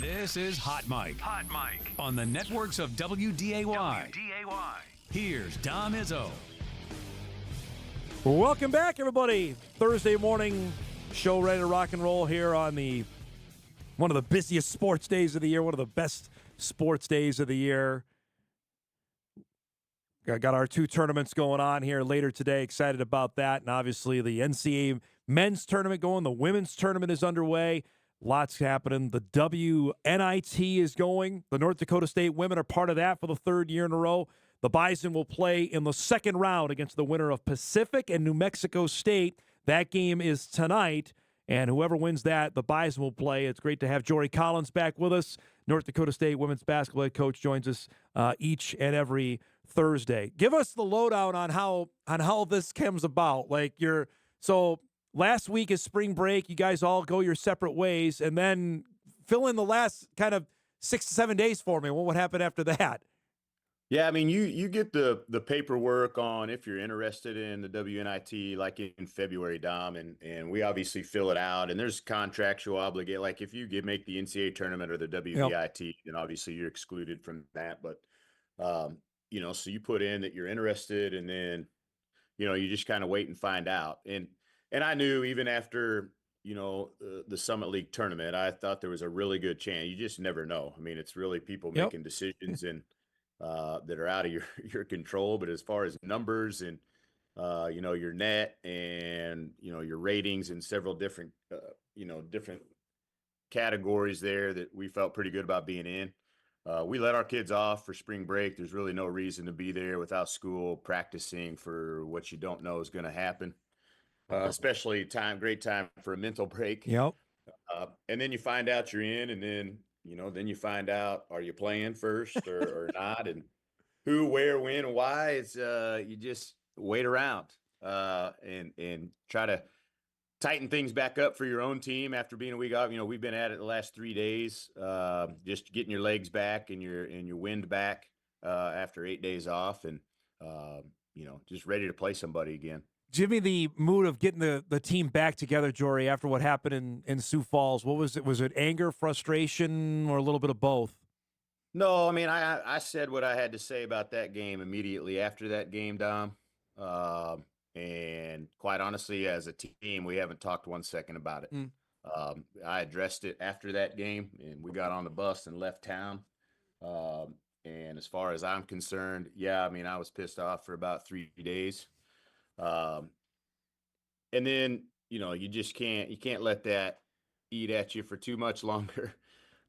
This is Hot Mic. Hot Mic. On the networks of WDAY. Here's Dom Izzo. Welcome back, everybody. Thursday morning show ready to rock and roll here on one of the busiest sports days of the year, one of the best sports days of the year. Got our two tournaments going on here later today. Excited about that. And obviously the NCAA men's tournament going. The women's tournament is underway. Lots happening. The WNIT is going. The North Dakota State women are part of that for the third year in a row. The Bison will play in the second round against the winner of Pacific and New Mexico State. That game is tonight, and whoever wins that, the Bison will play. It's great to have Jory Collins back with us. North Dakota State women's basketball head coach joins us each and every Thursday. Give us the lowdown on how this comes about. So last week is spring break. You guys all go your separate ways, and then fill in the last kind of 6 to 7 days for me. What happened after that? Yeah, I mean, you get the paperwork on if you're interested in the WNIT like in February, Dom, and we obviously fill it out. And there's contractual obligation. Like if you make the NCAA tournament or the WNIT, then obviously you're excluded from that. But so you put in that you're interested, and then you just kind of wait and find out. And I knew even after the Summit League tournament, I thought there was a really good chance. You just never know. I mean, it's really people making decisions and. That are out of your control. But as far as numbers and, your net and, your ratings and several different, different categories there that we felt pretty good about being in. We let our kids off for spring break. There's really no reason to be there without school practicing for what you don't know is going to happen, especially great time for a mental break. Yep. And then you find out you're in, and then then you find out, are you playing first or not, and who, where, when, and why. It's you just wait around and try to tighten things back up for your own team after being a week off. We've been at it the last 3 days, just getting your legs back and your wind back after 8 days off, and just ready to play somebody again. Give me the mood of getting the team back together, Jory, after what happened in Sioux Falls. What was it? Was it anger, frustration, or a little bit of both? No, I mean, I said what I had to say about that game immediately after that game, Dom. And quite honestly, as a team, we haven't talked 1 second about it. I addressed it after that game, and we got on the bus and left town. And as far as I'm concerned, I mean, I was pissed off for about 3 days. And then, you just can't let that eat at you for too much longer.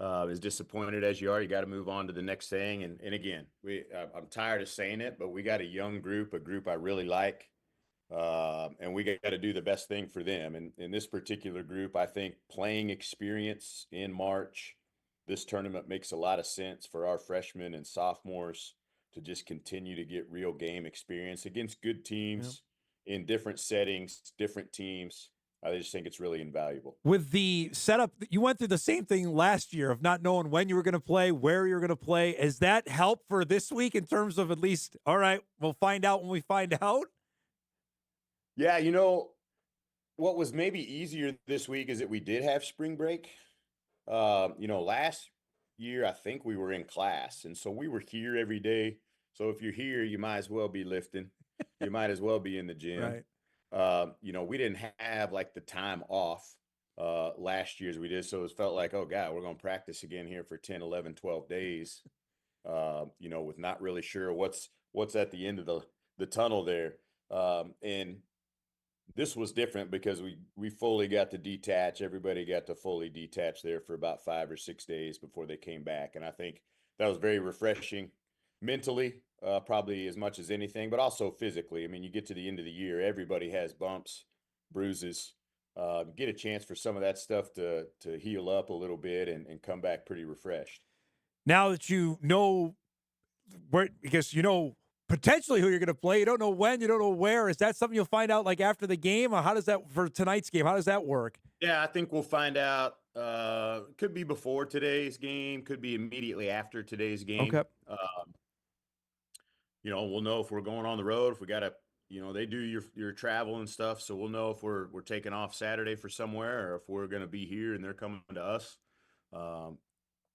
As disappointed as you are, you got to move on to the next thing. And again, I'm tired of saying it, but we got a young group, a group I really like. And we got to do the best thing for them. And in this particular group, I think playing experience in March, this tournament makes a lot of sense for our freshmen and sophomores to just continue to get real game experience against good teams. In different settings, different teams. I just think it's really invaluable. With the setup, you went through the same thing last year of not knowing when you were going to play, where you were going to play. Has that helped for this week in terms of at least, all right, we'll find out when we find out? Yeah, what was maybe easier this week is that we did have spring break. Last year, I think we were in class, and so we were here every day. So if you're here, you might as well be lifting. You might as well be in the gym. Right. We didn't have like the time off last year as we did. So it felt like, oh God, we're going to practice again here for 10, 11, 12 days, with not really sure what's at the end of the tunnel there. And this was different because we fully got to detach. Everybody got to fully detach there for about 5 or 6 days before they came back. And I think that was very refreshing mentally. Probably as much as anything, but also physically. I mean, you get to the end of the year, everybody has bumps, bruises. Get a chance for some of that stuff to heal up a little bit and come back pretty refreshed. Now that you know where, because potentially who you're going to play, you don't know when, you don't know where. Is that something you'll find out like after the game, or how does that for tonight's game? How does that work? Yeah, I think we'll find out. Could be before today's game, could be immediately after today's game. Okay. We'll know if we're going on the road, if we got to, they do your travel and stuff. So we'll know if we're taking off Saturday for somewhere or if we're going to be here and they're coming to us.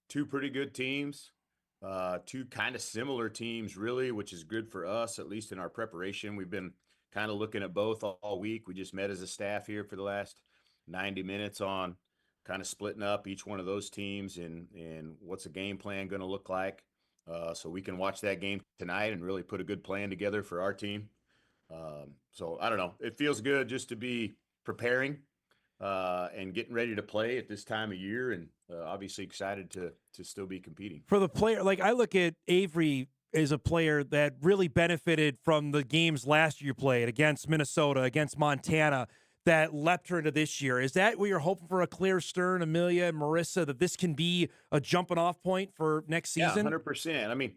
two pretty good teams, two kind of similar teams, really, which is good for us, at least in our preparation. We've been kind of looking at both all week. We just met as a staff here for the last 90 minutes on kind of splitting up each one of those teams and what's the game plan going to look like. So we can watch that game tonight and really put a good plan together for our team. So I don't know. It feels good just to be preparing and getting ready to play at this time of year, and obviously excited to still be competing. For the player, like I look at Avery as a player that really benefited from the games last year you played against Minnesota, against Montana, that leapt her into this year. Is that what you're hoping for, a Claire Stern, Amelia, and Marissa, that this can be a jumping off point for next season? Yeah, 100%. I mean,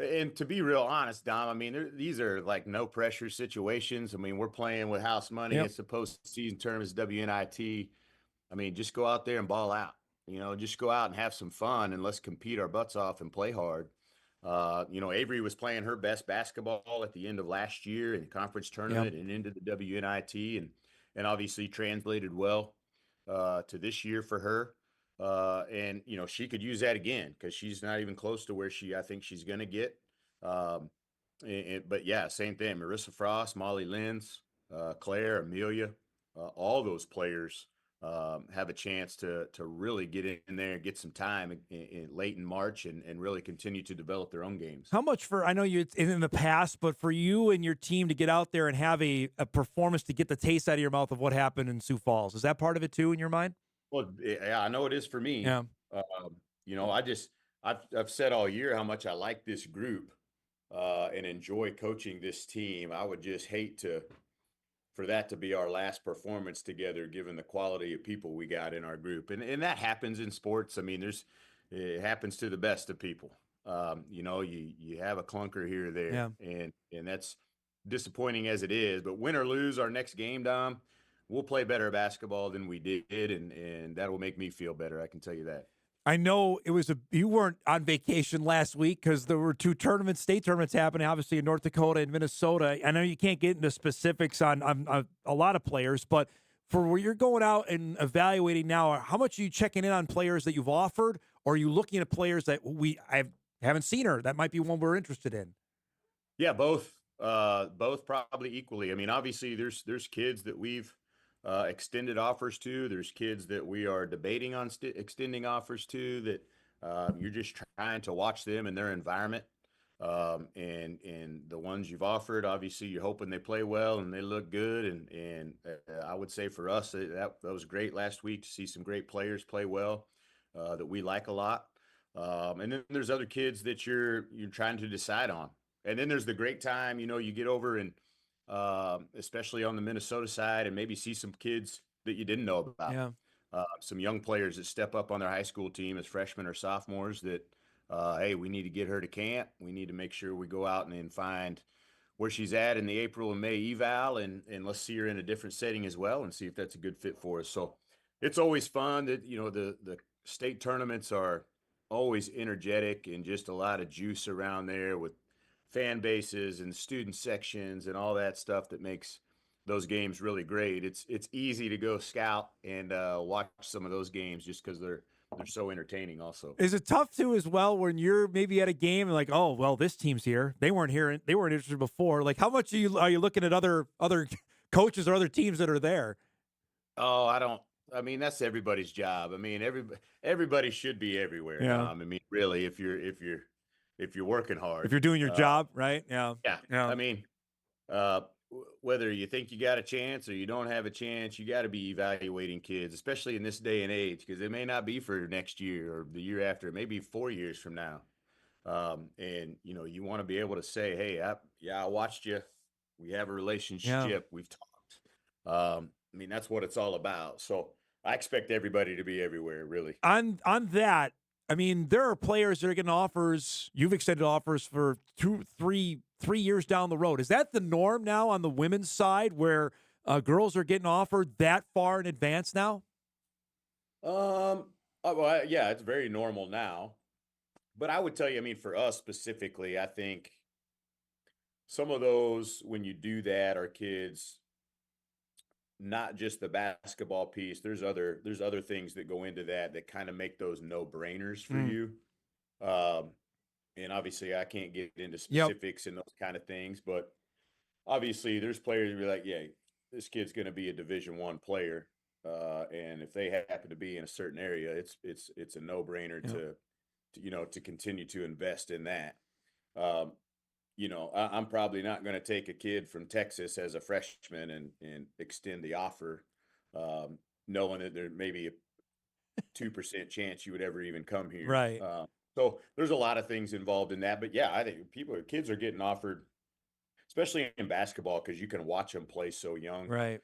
and to be real honest, Dom, I mean, these are like no pressure situations. I mean, we're playing with house money. Yep. It's the postseason tournaments, WNIT. I mean, just go out there and ball out. Just go out and have some fun, and let's compete our butts off and play hard. Avery was playing her best basketball at the end of last year in the conference tournament and into the WNIT, and obviously translated well to this year for her. And she could use that again because she's not even close to where I think she's going to get. But yeah, same thing. Marissa Frost, Molly Lenz, Claire, Amelia, all those players have a chance to really get in there and get some time late in March and really continue to develop their own games. How much I know you in the past, but for you and your team to get out there and have a performance to get the taste out of your mouth of what happened in Sioux Falls, is that part of it too in your mind? Well, yeah, I know it is for me. Yeah. I've said all year how much I like this group and enjoy coaching this team. I would just hate for that to be our last performance together, given the quality of people we got in our group. And that happens in sports. I mean, it happens to the best of people. You have a clunker here or there, and that's disappointing as it is. But win or lose our next game, Dom, we'll play better basketball than we did, and that will make me feel better. I can tell you that. I know you weren't on vacation last week because there were two state tournaments happening, obviously in North Dakota and Minnesota. I know you can't get into specifics on a lot of players, but for where you're going out and evaluating now, how much are you checking in on players that you've offered, or are you looking at players that I haven't seen her that might be one we're interested in? Yeah, both probably equally. I mean, obviously there's kids that we've extended offers to. There's kids that we are debating on extending offers to that you're just trying to watch them in their environment. And the ones you've offered, obviously you're hoping they play well and they look good. And I would say for us, that was great last week to see some great players play well that we like a lot. And then there's other kids that you're trying to decide on. And then there's the great time, you get over and especially on the Minnesota side, and maybe see some kids that you didn't know about. Yeah. Some young players that step up on their high school team as freshmen or sophomores that, hey, we need to get her to camp. We need to make sure we go out and then find where she's at in the April and May eval, and let's see her in a different setting as well and see if that's a good fit for us. So it's always fun that, the state tournaments are always energetic and just a lot of juice around there with fan bases and student sections and all that stuff that makes those games really great. It's easy to go scout and watch some of those games just because they're so entertaining also. Is it tough too as well when you're maybe at a game and like, oh well, this team's here, they weren't here, they weren't interested before? Like, how much are you looking at other coaches or other teams that are there? Oh, I mean, that's everybody's job. I mean, everybody should be everywhere. Yeah. I mean, really, if you're working hard, If you're doing your job, right? Yeah. Yeah. I mean, whether you think you got a chance or you don't have a chance, you got to be evaluating kids, especially in this day and age, because it may not be for next year or the year after, maybe 4 years from now. And you want to be able to say, hey, I watched you. We have a relationship. Yeah. We've talked. I mean, that's what it's all about. So I expect everybody to be everywhere, really. On that, I mean, there are players that are getting offers. You've extended offers for 3 years down the road. Is that the norm now on the women's side, where girls are getting offered that far in advance now? Well, yeah, it's very normal now. But I would tell you, I mean, for us specifically, I think some of those, when you do that, are kids not just the basketball piece. There's other things that go into that kind of make those no-brainers for you. Um, and obviously I can't get into Yep. specifics and those kind of things, but obviously there's players who be like, yeah, this kid's going to be a Division I player. And if they happen to be in a certain area, it's a no-brainer to continue to invest in that. Um, I'm probably not going to take a kid from Texas as a freshman and extend the offer, knowing that there may be a 2% chance you would ever even come here. Right. So there's a lot of things involved in that. But yeah, I think kids are getting offered, especially in basketball, because you can watch them play so young. Right.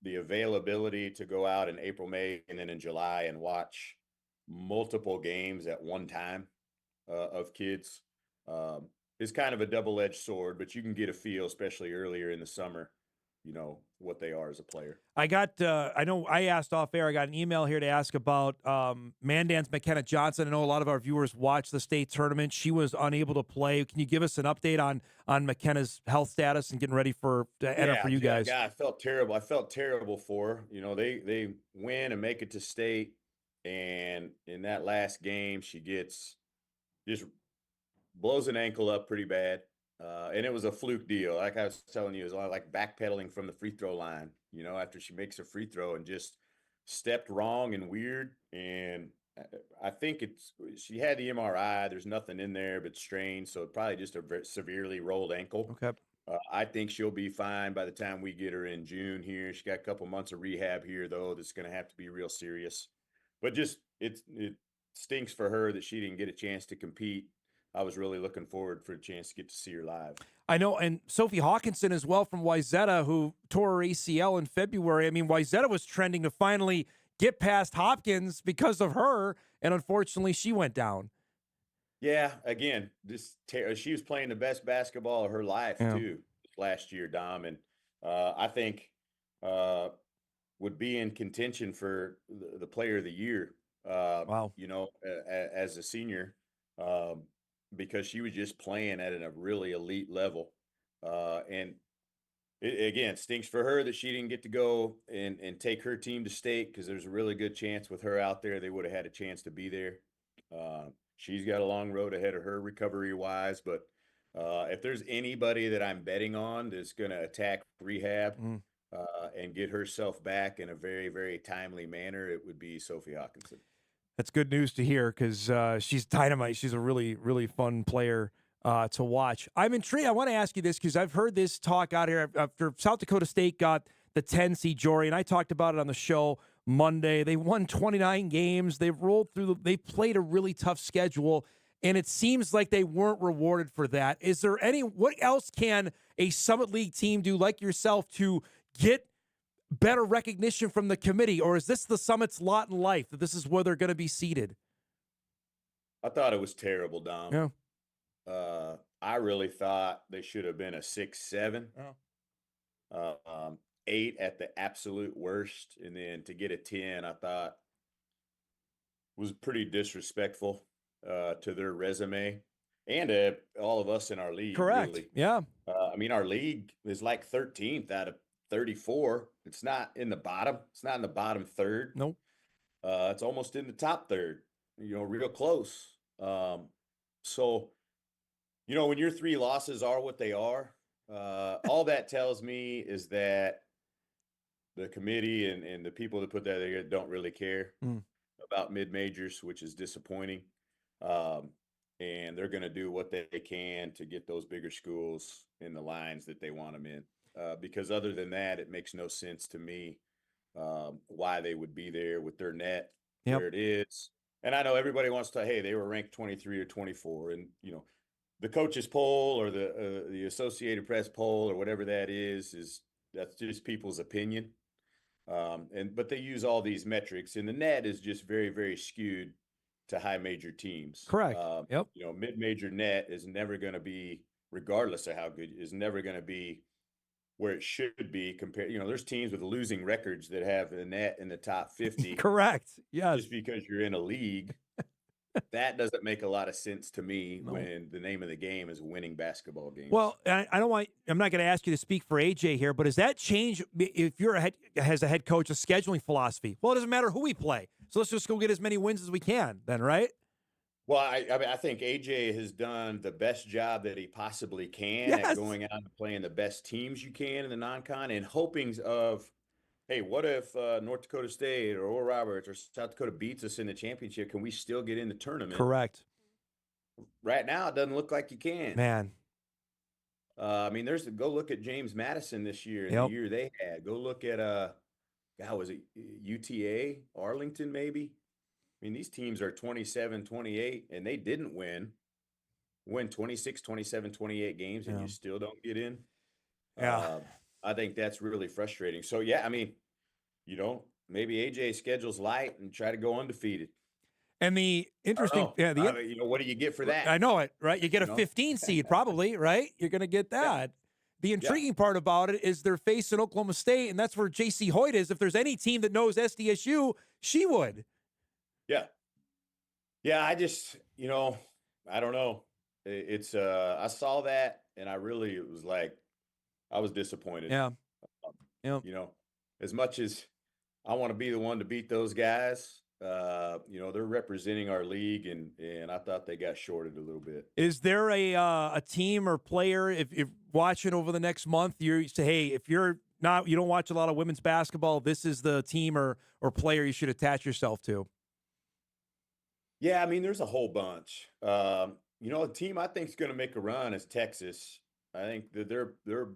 The availability to go out in April, May, and then in July and watch multiple games at one time of kids is kind of a double-edged sword, but you can get a feel, especially earlier in the summer, what they are as a player. I know I asked off air, I got an email here to ask about Mandan's McKenna Johnson. I know a lot of our viewers watch the state tournament. She was unable to play. Can you give us an update on McKenna's health status and getting ready to enter for you guys? Yeah, I felt terrible. I felt terrible for her. They win and make it to state, and in that last game, she just blows an ankle up pretty bad. And it was a fluke deal. Like I was telling you, it was like backpedaling from the free throw line, after she makes a free throw and just stepped wrong and weird. And I think she had the MRI. There's nothing in there but strain. So probably just a very severely rolled ankle. Okay. I think she'll be fine by the time we get her in June here. She got a couple months of rehab here, though. That's going to have to be real serious. But just it stinks for her that she didn't get a chance to compete. I was really looking forward for a chance to get to see her live. I know, and Sophie Hawkinson as well from Wayzata, who tore her ACL in February. I mean, Wayzata was trending to finally get past Hopkins because of her, and unfortunately she went down. Yeah, again, she was playing the best basketball of her life too last year, Dom, and I think would be in contention for the player of the year. Wow. As a senior. Because she was just playing at a really elite level. And it, again, stinks for her that she didn't get to go and take her team to state, because there's a really good chance with her out there, they would have had a chance to be there. She's got a long road ahead of her recovery-wise, but if there's anybody that I'm betting on that's going to attack rehab and get herself back in a very, very timely manner, it would be Sophie Hawkinson. That's good news to hear, because she's dynamite. She's a really, really fun player to watch. I'm intrigued. I want to ask you this, because I've heard this talk out here after South Dakota State got the 10 seed, Jory, and I talked about it on the show Monday. They won 29 games. They've rolled through. They played a really tough schedule, and it seems like they weren't rewarded for that. Is there what else can a Summit League team do, like yourself, to get better recognition from the committee, or is this the Summit's lot in life, that this is where they're going to be seated? I thought it was terrible, Dom. Yeah. I really thought they should have been a 6-7, 8 at the absolute worst, and then to get a 10, I thought was pretty disrespectful to their resume and to all of us in our league. Correct. Really. Yeah. I mean, our league is like 13th out of 34. It's not in the bottom. It's not in the bottom third. Nope. It's almost in the top third, real close. So, when your 3 losses are what they are, all that tells me is that the committee and the people that put that there don't really care about mid-majors, which is disappointing. And they're going to do what they can to get those bigger schools in the lines that they want them in. Because other than that, it makes no sense to me why they would be there with their net where it is. And I know everybody wants to, hey, they were ranked 23 or 24. And, the coaches poll or the Associated Press poll or whatever that is that's just people's opinion. But they use all these metrics, and the net is just very, very skewed to high major teams. Correct. Mid-major net is never going to be, regardless of how good, is never going to be where it should be compared. There's teams with losing records that have a net in the top 50. Correct. Yes. Just because you're in a league That doesn't make a lot of sense to me No. when the name of the game is winning basketball games. Well, I don't want. I'm not going to ask you to speak for AJ here, but does that change if you're has a head coach a scheduling philosophy? Well, it doesn't matter who we play, so let's just go get as many wins as we can. Then, right? Well, I mean, I think AJ has done the best job that he possibly can at Yes. going out and playing the best teams you can in the non-con, and hopings of, hey, what if North Dakota State or Oral Roberts or South Dakota beats us in the championship? Can we still get in the tournament? Correct. Right now, it doesn't look like you can. Man. I mean, go look at James Madison this year and the year they had. Go look at God, was it UTA, Arlington, maybe? I mean, these teams are 27, 28, and they didn't win 26, 27, 28 games, and you still don't get in. Yeah. I think that's really frustrating. So, yeah, I mean, maybe AJ schedule's light and try to go undefeated. And the interesting, what do you get for that? I know it, right? You get a 15 seed probably, right? You're going to get that. Yeah. The intriguing part about it is they're facing Oklahoma State, and that's where J.C. Hoyt is. If there's any team that knows SDSU, she would. Yeah. Yeah, I just, I don't know. It's I saw that, and it was like, I was disappointed. Yeah. As much as I want to be the one to beat those guys, they're representing our league, and I thought they got shorted a little bit. Is there a team or player, if watching over the next month, you say, hey, if you don't watch a lot of women's basketball, this is the team or player you should attach yourself to? Yeah, I mean, there's a whole bunch. A team I think is going to make a run is Texas. I think that their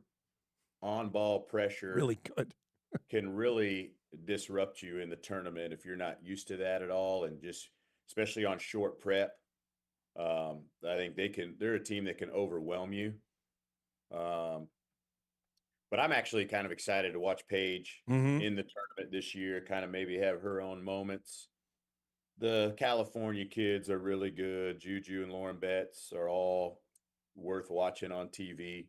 on-ball pressure really good can really disrupt you in the tournament if you're not used to that at all, and just especially on short prep. I think they're a team that can overwhelm you. But I'm actually kind of excited to watch Paige in the tournament this year, kind of maybe have her own moments. The California kids are really good. Juju and Lauren Betts are all worth watching on TV.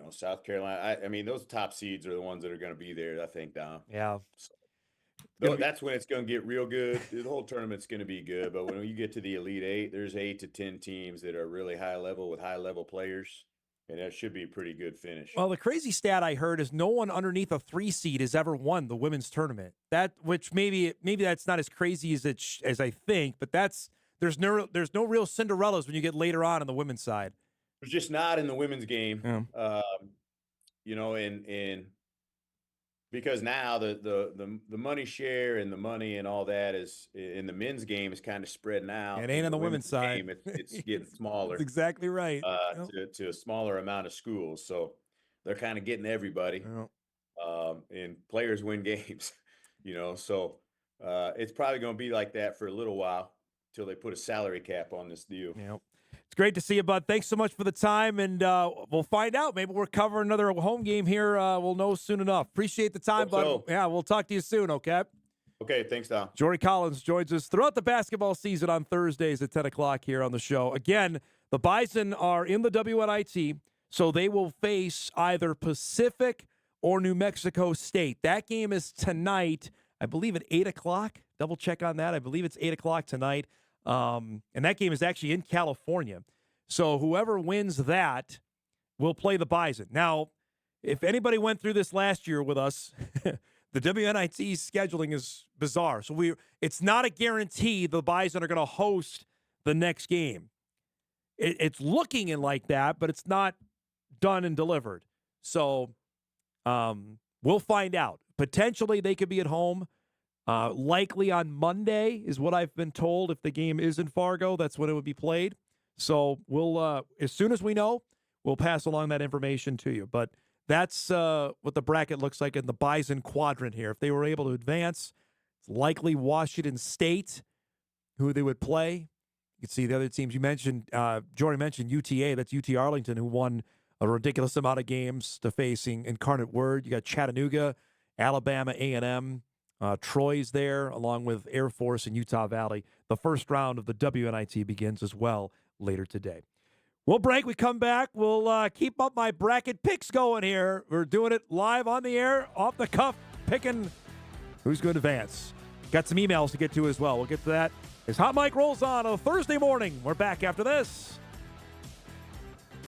South Carolina. I mean, those top seeds are the ones that are going to be there, I think, Dom. Yeah. So, that's when it's going to get real good. The whole tournament's going to be good. But when you get to the Elite Eight, there's 8 to 10 teams that are really high level with high level players. And that should be a pretty good finish. Well, the crazy stat I heard is no one underneath a 3 seed has ever won the women's tournament. Which maybe that's not as crazy as I think, but there's no real Cinderellas when you get later on the women's side. It's just not in the women's game, yeah. And because now the money share and the money and all that is in the men's game is kind of spreading out. It ain't on the women's side. Game, it's getting smaller. That's exactly right. To a smaller amount of schools, so they're kind of getting everybody. And players win games, So it's probably going to be like that for a little while until they put a salary cap on this deal. Yep. It's great to see you, bud. Thanks so much for the time, and we'll find out. Maybe we're covering another home game here. We'll know soon enough. Appreciate the time, bud. So. Yeah, we'll talk to you soon, okay? Okay, thanks, Dom. Jory Collins joins us throughout the basketball season on Thursdays at 10 o'clock here on the show. Again, the Bison are in the WNIT, so they will face either Pacific or New Mexico State. That game is tonight, I believe, at 8 o'clock. Double check on that. I believe it's 8 o'clock tonight. And that game is actually in California. So whoever wins that will play the Bison. Now, if anybody went through this last year with us, the WNIT scheduling is bizarre. So it's not a guarantee the Bison are going to host the next game. It's looking in like that, but it's not done and delivered. So we'll find out. Potentially they could be at home. Likely on Monday is what I've been told. If the game is in Fargo, that's when it would be played. So we'll, as soon as we know, we'll pass along that information to you. But that's what the bracket looks like in the Bison quadrant here. If they were able to advance, it's likely Washington State, who they would play. You can see the other teams you mentioned. Jory mentioned UTA. That's UT Arlington, who won a ridiculous amount of games to facing Incarnate Word. You got Chattanooga, Alabama, A&M. Troy's there, along with Air Force and Utah Valley. The first round of the WNIT begins as well later today. We'll break. We come back. We'll keep up my bracket picks going here. We're doing it live on the air, off the cuff, picking who's going to advance. Got some emails to get to as well. We'll get to that as Hot Mike rolls on a Thursday morning. We're back after this.